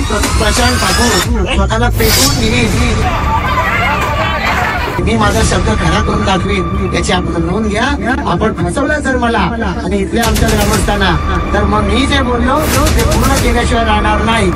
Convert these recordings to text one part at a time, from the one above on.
प्रशांत ठाकूर स्वतःला पेटवून दिली, मी माझा शब्द खरा करून दाखवीन याची आपण नोंद घ्या. आपण फसवलं जर मला आणि इथल्या आमच्या ग्रामस्थांना, तर मग मी जे बोललो ते पूर्ण केल्याशिवाय राहणार नाही.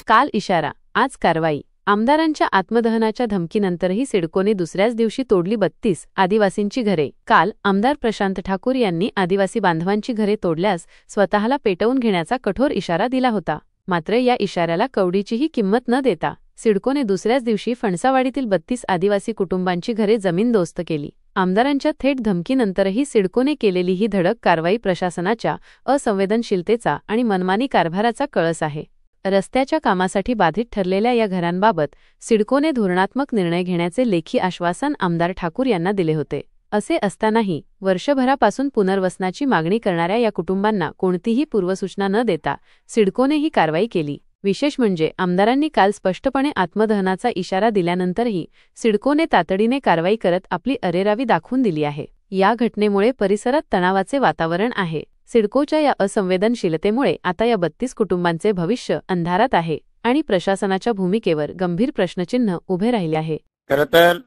काल इशारा, आज कारवाई. आमदारांच्या आत्मदहनाच्या धमकीनंतरही सिडकोने दुसऱ्याच दिवशी तोडली 32 आदिवासींची घरे. काल आमदार प्रशांत ठाकूर यांनी आदिवासी बांधवांची घरे तोडल्यास स्वतःला पेटवून घेण्याचा कठोर इशारा दिला होता. मात्र या इशाऱ्याला कवडीचीही किंमत न देता सिडकोने दुसऱ्याच दिवशी फणसावाडीतील 32 आदिवासी कुटुंबांची घरे जमीनदोस्त केली. आमदारांच्या थेट धमकीनंतरही सिडकोने केलेली ही धडक कारवाई प्रशासनाच्या असंवेदनशीलतेचा आणि मनमानी कारभाराचा कळस आहे. रस्त्याच्या कामासाठी बाधित ठरलेल्या या घरांबाबत सिडकोने धोरणात्मक निर्णय घेण्याचे लेखी आश्वासन आमदार ठाकूर यांना दिले होते. असे असतानाही वर्षभरापासून पुनर्वसनाची मागणी करणाऱ्या या कुटुंबांना कोणतीही पूर्वसूचना न देता सिडकोने ही कारवाई केली. विशेष म्हणजे आमदारांनी काल स्पष्टपणे आत्मदहनाचा इशारा दिल्यानंतरही सिडकोने तातडीने कारवाई करत आपली अरेरावी दाखवून दिली आहे. या घटनेमुळे परिसरात तणावाचे वातावरण आहे. सिडकोच्या या असंवेदनशीलतेमुळे आता या 32 कुटुंबांचे भविष्य अंधारात आहे आणि प्रशासनाच्या भूमिकेवर गंभीर प्रश्नचिन्ह उभे राहिले आहे. खरं तर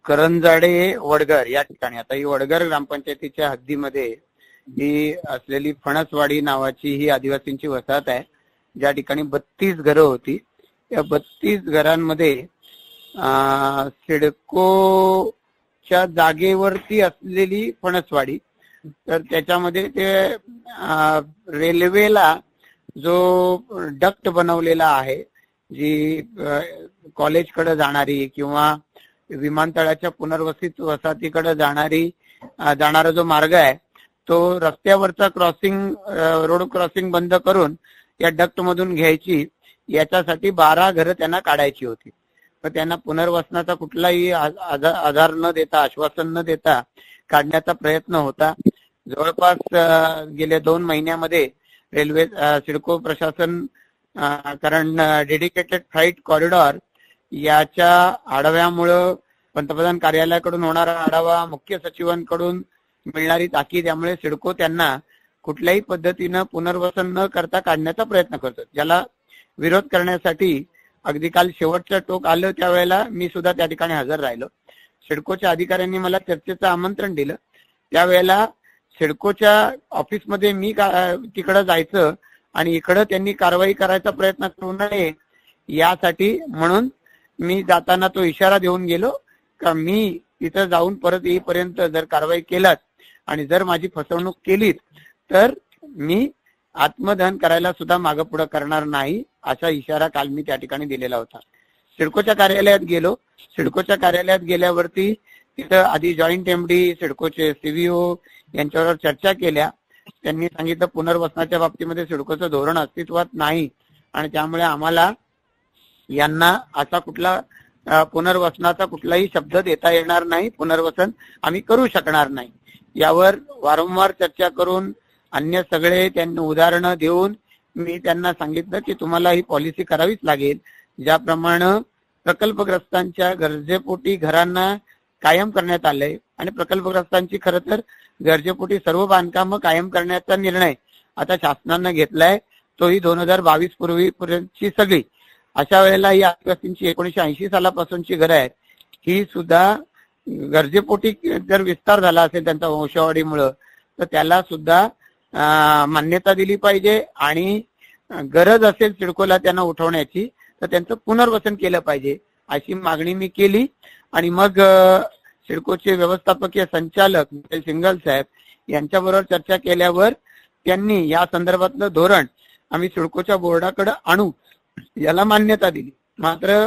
करंजाडे वडगर या ठिकाणी, आता ही वडगर ग्रामपंचायतीच्या हद्दीमध्ये ही असलेली फणसवाडी नावाची ही आदिवासींची वसाहत आहे, ज्या ठिकाणी 32 घरं होती. या 32 घरांमध्ये सिडकोच्या जागेवरती असलेली फणसवाडी, तर त्याच्यामध्ये ते रेल्वेला जो डक्ट बनवलेला आहे, जी कॉलेजकडे जाणारी किंवा विमानतळाच्या पुनर्वसित वसाहतीकडे जाणारा जो मार्ग आहे, तो रस्त्यावरचा रोड क्रॉसिंग बंद करून या डक्ट मधून घ्यायची, याच्यासाठी 12 घरं त्यांना काढायची होती. तर त्यांना पुनर्वसनाचा कुठलाही आधार न देता, आश्वासन न देता काढण्याचा प्रयत्न होता. जवळपास गेल्या 2 महिन्यामध्ये रेल्वे सिडको प्रशासन, कारण डेडिकेटेड फ्लाईट कॉरिडॉर याच्या आढाव्यामुळं, पंतप्रधान कार्यालयाकडून होणारा आढावा, मुख्य सचिवांकडून मिळणारी ताकीद, यामुळे सिडको त्यांना कुठल्याही पद्धतीनं पुनर्वसन न करता काढण्याचा प्रयत्न करतो. ज्याला विरोध करण्यासाठी अगदी काल शेवटचं टोक आलं, त्यावेळेला मी सुद्धा त्या ठिकाणी हजर राहिलो. सिडकोच्या अधिकाऱ्यांनी मला चर्चेचं आमंत्रण दिलं. त्यावेळेला सिडकोच्या ऑफिसमध्ये मी तिकडं जायचं आणि इकडं त्यांनी कारवाई करायचा प्रयत्न करू नये यासाठी म्हणून मी जाताना तो इशारा देऊन गेलो का मी तिथं जाऊन परत येईपर्यंत जर कारवाई केलात आणि जर माझी फसवणूक केलीत तर मी आत्मदहन करायला सुद्धा मागं पुढं करणार नाही, असा इशारा काल मी त्या ठिकाणी दिलेला होता. सिडकोच्या कार्यालयात गेलो. सिडकोच्या कार्यालयात गेल्यावरती तिथं आधी जॉईंट एमडी, सिडकोचे सीव्हीओ यांच्यावर चर्चा केल्या. त्यांनी सांगितलं पुनर्वसनाच्या बाबतीमध्ये सिडकोचं धोरण अस्तित्वात नाही आणि त्यामुळे आम्हाला यांना असा कुठला पुनर्वसनाचा कुठलाही शब्द देता येणार नाही, पुनर्वसन आम्ही करू शकणार नाही. यावर वारंवार चर्चा करून अन्य सगळे त्यांनी उदाहरणं देऊन मी त्यांना सांगितलं की तुम्हाला ही पॉलिसी करावीच लागेल. ज्याप्रमाणे प्रकल्पग्रस्तांच्या गरजेपोटी घरांना कायम करण्यात आलंय आणि प्रकल्पग्रस्तांची खरं तर गरजेपोटी सर्व बांधकामं कायम करण्याचा निर्णय आता शासनानं घेतलाय, तोही 2022 पूर्वीपर्यंतची सगळी. अशा वेळेला ही आदिवासींची 1980 सालापासूनची घरं आहेत, ही सुद्धा गरजेपोटी जर विस्तार झाला असेल त्यांचा वंशावळीमुळं, तर त्याला सुद्धा मान्यता दिली पाहिजे आणि गरज असेल सिडकोला त्यांना उठवण्याची तर त्यांचं पुनर्वसन केलं पाहिजे, अशी मागणी मी केली. आणि मग सिडकोचे व्यवस्थापकीय संचालक सिंगल साहेब यांच्याबरोबर चर्चा केल्यावर त्यांनी या संदर्भातलं धोरण आम्ही सिडकोच्या बोर्डाकडे आणू याला मान्यता दिली. मात्र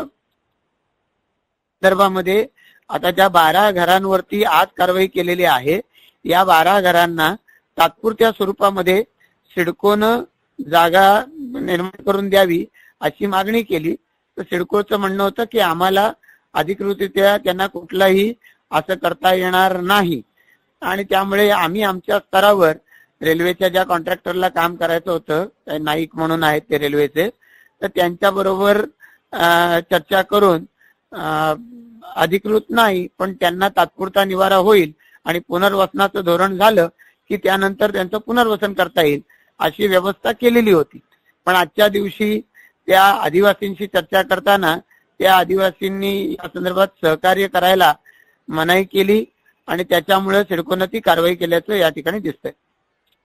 संदर्भामध्ये आता ज्या 12 घरांवरती आज कारवाई केलेली आहे, या 12 घरांना तात्पुरत्या स्वरूपामध्ये सिडकोनं जागा निर्माण करून द्यावी अशी मागणी केली. तर सिडकोचं म्हणणं होतं की आम्हाला अधिकृतरित्या त्यांना कुठलाही असं करता येणार नाही आणि त्यामुळे आम्ही आमच्या स्तरावर रेल्वेच्या ज्या कॉन्ट्रॅक्टरला काम करायचं होतं, नाईक म्हणून आहेत ते रेल्वेचे, तर त्यांच्याबरोबर चर्चा करून अधिकृत नाही पण त्यांना तात्पुरता निवारा होईल आणि पुनर्वसनाचं धोरण झालं की त्यानंतर त्यांचं पुनर्वसन करता येईल अशी व्यवस्था केलेली होती. पण आजच्या दिवशी त्या आदिवासींशी चर्चा करताना त्या आदिवासींनी या संदर्भात सहकार्य करायला मनाई केली आणि त्याच्यामुळे सिडकोनं ती कारवाई केल्याचं या ठिकाणी दिसतंय.